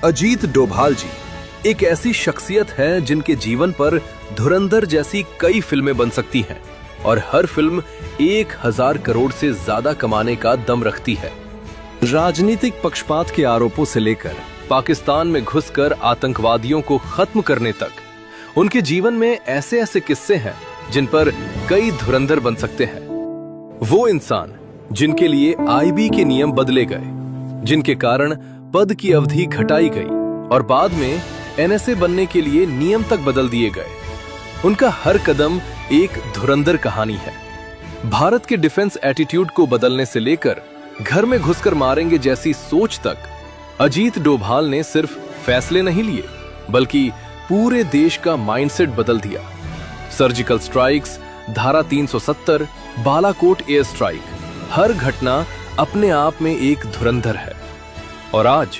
अजीत डोभाल जी एक ऐसी शख्सियत है जिनके जीवन पर धुरंधर जैसी कई फिल्में बन सकती हैं और हर फिल्म 1000 करोड़ से ज्यादा कमाने का दम रखती है। राजनीतिक पक्षपात के आरोपों से लेकर पाकिस्तान में घुसकर आतंकवादियों को खत्म करने तक उनके जीवन में ऐसे ऐसे किस्से हैं जिन पर कई धुरंधर बन सकते हैं। वो इंसान जिनके लिए आईबी के नियम बदले गए, जिनके कारण पद की अवधि घटाई गई और बाद में एनएसए बनने के लिए नियम तक बदल दिए गए, उनका हर कदम एक धुरंधर कहानी है। भारत के डिफेंस एटीट्यूड को बदलने से लेकर घर में घुसकर मारेंगे जैसी सोच तक अजीत डोभाल ने सिर्फ फैसले नहीं लिए बल्कि पूरे देश का माइंडसेट बदल दिया। सर्जिकल स्ट्राइक्स, धारा 370, बालाकोट एयर स्ट्राइक, हर घटना अपने आप में एक धुरंधर है। और आज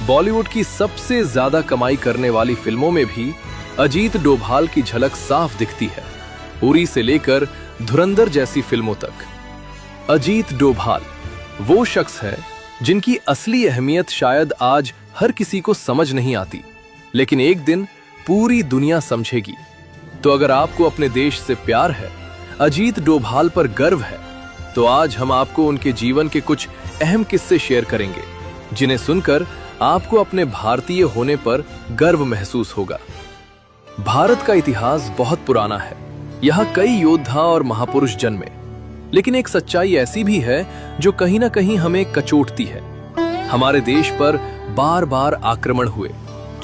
बॉलीवुड की सबसे ज्यादा कमाई करने वाली फिल्मों में भी अजीत डोभाल की झलक साफ दिखती है, उरी से लेकर धुरंधर जैसी फिल्मों तक। अजीत डोभाल वो शख्स है जिनकी असली अहमियत शायद आज हर किसी को समझ नहीं आती, लेकिन एक दिन पूरी दुनिया समझेगी। तो अगर आपको अपने देश से प्यार है, अजीत डोभाल पर गर्व है, तो आज हम आपको उनके जीवन के कुछ अहम किस्से शेयर करेंगे जिन्हें सुनकर आपको अपने भारतीय होने पर गर्व महसूस होगा। भारत का इतिहास बहुत पुराना है, यहाँ कई योद्धा और महापुरुष जन्मे, लेकिन एक सच्चाई ऐसी भी है जो कहीं ना कहीं हमें कचोटती है। हमारे देश पर बार बार आक्रमण हुए,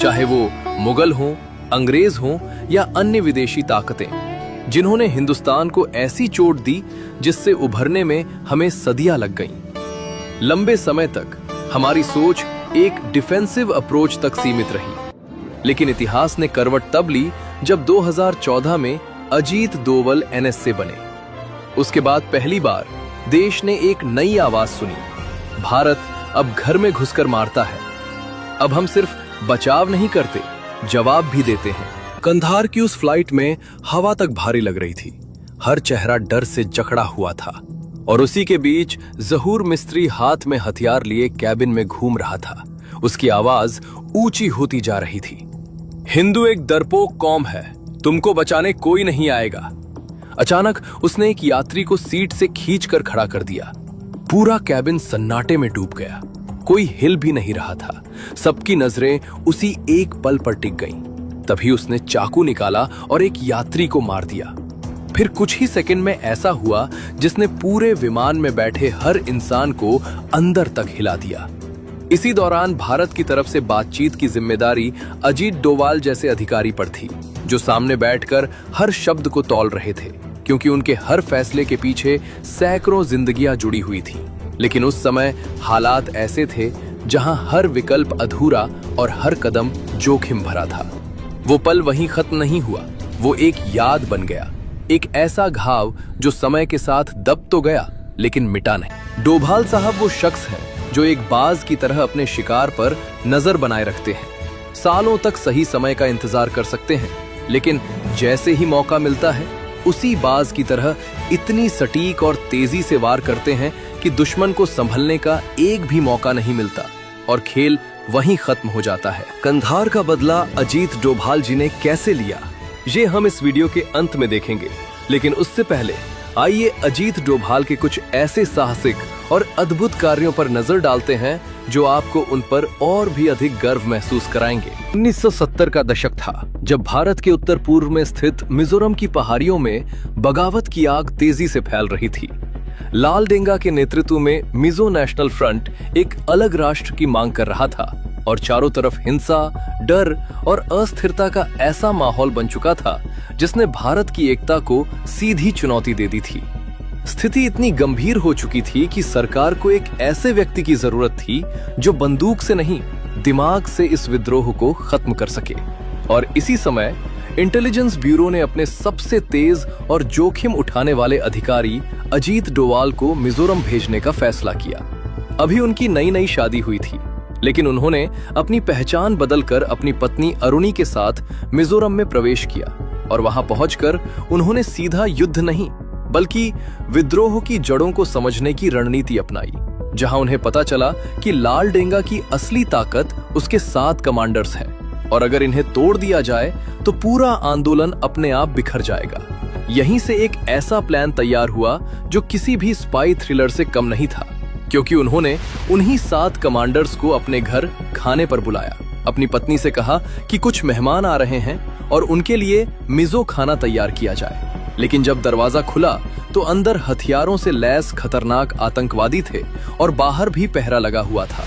चाहे वो मुगल हों, अंग्रेज हों या अन्य विदेशी ताकतें, जिन्होंने हिंदुस्तान को ऐसी चोट दी जिससे उभरने में हमें सदियां लग गईं। लंबे समय तक हमारी सोच एक डिफेंसिव अप्रोच तक सीमित रही, लेकिन इतिहास ने करवट तब ली जब 2014 में अजीत डोभाल एनएसए बने। उसके बाद पहली बार देश ने एक नई आवाज सुनी, भारत अब घर में घुसकर मारता है। अब हम सिर्फ बचाव नहीं करते, जवाब भी देते हैं। कंधार की उस फ्लाइट में हवा तक भारी लग रही थी, हर चेहरा डर से जकड़ा हुआ था और उसी के बीच जहूर मिस्त्री हाथ में हथियार लिए कैबिन में घूम रहा था। उसकी आवाज ऊंची होती जा रही थी, हिंदू एक डरपोक कौम है, तुमको बचाने कोई नहीं आएगा। अचानक उसने एक यात्री को सीट से खींचकर खड़ा कर दिया। पूरा कैबिन सन्नाटे में डूब गया, कोई हिल भी नहीं रहा था। सबकी नजरें उसी एक पल पर टिक गईं। तभी उसने चाकू निकाला और एक यात्री को मार दिया। फिर कुछ ही सेकंड में ऐसा हुआ जिसने पूरे विमान में बैठे हर इंसान को अंदर तक हिला दिया। इसी दौरान भारत की तरफ से बातचीत की जिम्मेदारी अजीत डोभाल जैसे अधिकारी पर थी, जो सामने बैठकर हर शब्द को तौल रहे थे, क्योंकि उनके हर फैसले के पीछे सैकड़ों जिंदगियां जुड़ी हुई थीं। लेकिन उस समय हालात ऐसे थे जहां हर विकल्प अधूरा और हर कदम जोखिम भरा था। वो पल वहीं खत्म नहीं हुआ, वो एक याद बन गया, एक ऐसा घाव जो समय के साथ दब तो गया लेकिन मिटा नहीं। डोभाल साहब वो शख्स है जो एक बाज की तरह अपने शिकार पर नजर बनाए रखते हैं। सालों तक सही समय का इंतजार कर सकते हैं, लेकिन जैसे ही मौका मिलता है उसी बाज की तरह इतनी सटीक और तेजी से वार करते हैं कि दुश्मन को संभलने का एक भी मौका नहीं मिलता और खेल वहीं खत्म हो जाता है। कंधार का बदला अजीत डोभाल जी ने कैसे लिया, ये हम इस वीडियो के अंत में देखेंगे, लेकिन उससे पहले आइए अजीत डोभाल के कुछ ऐसे साहसिक और अद्भुत कार्यों पर नजर डालते हैं जो आपको उन पर और भी अधिक गर्व महसूस कराएंगे। 1970 का दशक था जब भारत के उत्तर पूर्व में स्थित मिजोरम की पहाड़ियों में बगावत की आग तेजी से फैल रही थी। लाल डेंगा के नेतृत्व में मिजो नेशनल फ्रंट एक अलग राष्ट्र की मांग कर रहा था और चारों तरफ हिंसा, डर और अस्थिरता का ऐसा माहौल बन चुका था जिसने भारत की एकता को सीधी चुनौती दे दी थी। स्थिति इतनी गंभीर हो चुकी थी कि सरकार को एक ऐसे व्यक्ति की जरूरत थी जो बंदूक से नहीं, दिमाग से इस विद्रोह को खत्म कर सके। और इसी समय इंटेलिजेंस ब्यूरो ने अपने सबसे तेज और जोखिम उठाने वाले अधिकारी अजीत डोभाल को मिजोरम भेजने का फैसला किया। अभी उनकी नई नई शादी हुई थी, लेकिन उन्होंने अपनी पहचान बदलकर अपनी पत्नी अरुणी के साथ मिजोरम में प्रवेश किया और वहां पहुंचकर उन्होंने सीधा युद्ध नहीं बल्कि विद्रोह की जड़ों को समझने की रणनीति अपनाई, जहां उन्हें पता चला कि लाल डेंगा की असली ताकत उसके 7 कमांडर्स हैं और अगर इन्हें तोड़ दिया जाए तो पूरा आंदोलन अपने आप बिखर जाएगा। यहीं से एक ऐसा प्लान तैयार हुआ जो किसी भी स्पाई थ्रिलर से कम नहीं था, क्योंकि उन्होंने उन्हीं 7 कमांडर्स को अपने घर खाने पर बुलाया। अपनी पत्नी से कहा कि कुछ मेहमान आ रहे हैं और उनके लिए मिजो खाना तैयार किया जाए। लेकिन जब दरवाजा खुला तो अंदर हथियारों से लैस खतरनाक आतंकवादी थे और बाहर भी पहरा लगा हुआ था।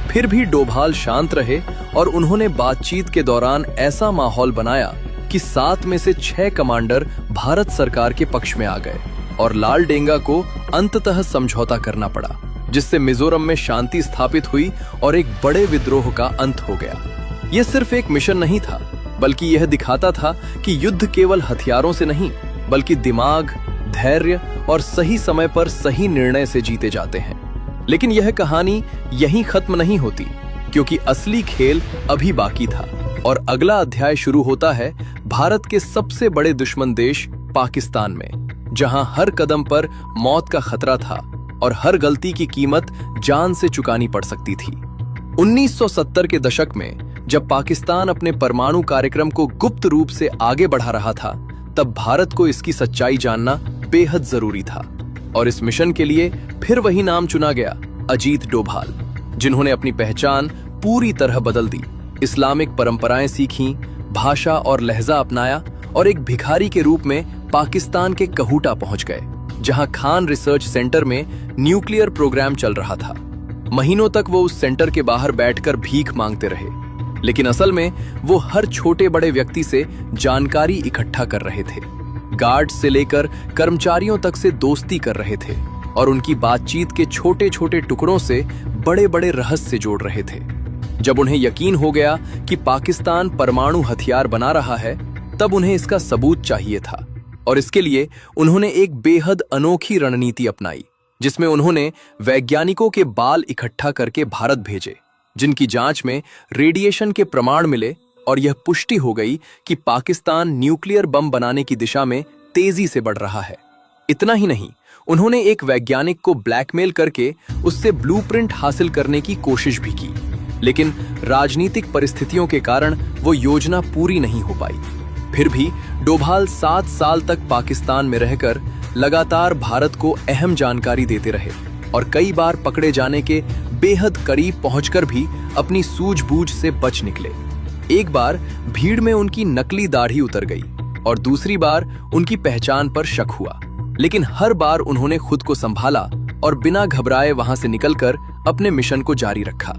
फिर भी डोभाल शांत रहे और उन्होंने बातचीत के दौरान ऐसा माहौल बनाया कि 7 में से 6 कमांडर भारत सरकार के पक्ष में आ गए और लाल डेंगा को अंततः समझौता करना पड़ा, जिससे मिजोरम में शांति स्थापित हुई और एक बड़े विद्रोह का अंत हो गया। यह सिर्फ एक मिशन नहीं था, बल्कि यह दिखाता था कि युद्ध केवल हथियारों से नहीं, बल्कि दिमाग, धैर्य और सही समय पर सही निर्णय से जीते जाते हैं। लेकिन यह कहानी यहीं खत्म नहीं होती, क्योंकि असली खेल अभी बाकी था और अगला अध्याय शुरू होता है भारत के सबसे बड़े दुश्मन देश पाकिस्तान में, जहां हर कदम पर मौत का खतरा था और हर गलती की कीमत जान से चुकानी पड़ सकती थी। 1970 के दशक में जब पाकिस्तान अपने परमाणु कार्यक्रम को गुप्त रूप से आगे बढ़ा रहा था, तब भारत को इसकी सच्चाई जानना बेहद जरूरी था और इस मिशन के लिए फिर वही नाम चुना गया, अजीत डोभाल, जिन्होंने अपनी पहचान पूरी तरह बदल दी, इस्लामिक परंपराएं सीखीं, भाषा और लहजा अपनाया और एक भिखारी के रूप में पाकिस्तान के कहूटा पहुंच गए, जहां खान रिसर्च सेंटर में न्यूक्लियर प्रोग्राम चल रहा था। महीनों तक वो उस सेंटर के बाहर बैठकर भीख मांगते रहे, लेकिन असल में वो हर छोटे बड़े व्यक्ति से जानकारी इकट्ठा कर रहे थे, गार्ड से लेकर कर्मचारियों तक से दोस्ती कर रहे थे और उनकी बातचीत के छोटे छोटे टुकड़ों से बड़े बड़े रहस्य जोड़ रहे थे। जब उन्हें यकीन हो गया कि पाकिस्तान परमाणु हथियार बना रहा है, तब उन्हें इसका सबूत चाहिए था और इसके लिए उन्होंने एक बेहद अनोखी रणनीति अपनाई, जिसमें उन्होंने वैज्ञानिकों के बाल इकट्ठा करके भारत भेजे, जिनकी जांच में रेडिएशन के प्रमाण मिले और यह पुष्टि हो गई कि पाकिस्तान न्यूक्लियर बम बनाने की दिशा में तेजी से बढ़ रहा है। इतना ही नहीं, उन्होंने एक वैज्ञानिक को ब्लैकमेल करके उससे ब्लूप्रिंट हासिल करने की कोशिश भी की, लेकिन राजनीतिक परिस्थितियों के कारण वो योजना पूरी नहीं हो पाई। फिर भी डोभाल 7 साल तक पाकिस्तान में रहकर लगातार भारत को अहम जानकारी देते रहे और कई बार पकड़े जाने के बेहद करीब पहुंचकर भी अपनी सूझबूझ से बच निकले। एक बार भीड़ में उनकी नकली दाढ़ी उतर गई और दूसरी बार उनकी पहचान पर शक हुआ, लेकिन हर बार उन्होंने खुद को संभाला और बिना घबराए वहां से निकलकर अपने मिशन को जारी रखा,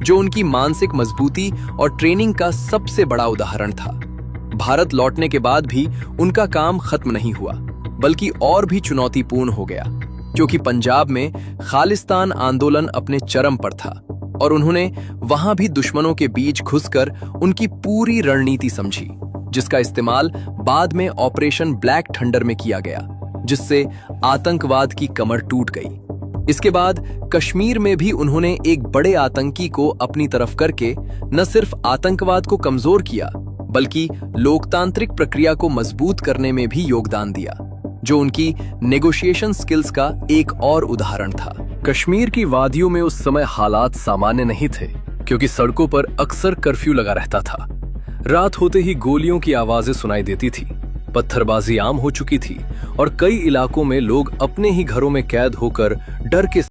जो उनकी मानसिक मजबूती और ट्रेनिंग का सबसे बड़ा उदाहरण था। भारत लौटने के बाद भी उनका काम खत्म नहीं हुआ, बल्कि और भी चुनौतीपूर्ण हो गया, क्योंकि पंजाब में खालिस्तान आंदोलन अपने चरम पर था और उन्होंने वहां भी दुश्मनों के बीच घुसकर उनकी पूरी रणनीति समझी, जिसका इस्तेमाल बाद में ऑपरेशन ब्लैक थंडर में किया गया, जिससे आतंकवाद की कमर टूट गई। इसके बाद कश्मीर में भी उन्होंने एक बड़े आतंकी को अपनी तरफ करके न सिर्फ आतंकवाद को कमजोर किया, बल्कि लोकतांत्रिक प्रक्रिया को मजबूत करने में भी योगदान दिया, जो उनकी नेगोशिएशन स्किल्स का एक और उदाहरण था। कश्मीर की वादियों में उस समय हालात सामान्य नहीं थे, क्योंकि सड़कों पर अक्सर कर्फ्यू लगा रहता था। रात होते ही गोलियों की आवाजें सुनाई देती थी, पत्थरबाजी आम हो चुकी थी और कई इलाकों में लोग अपने ही घरों में कैद होकर डर के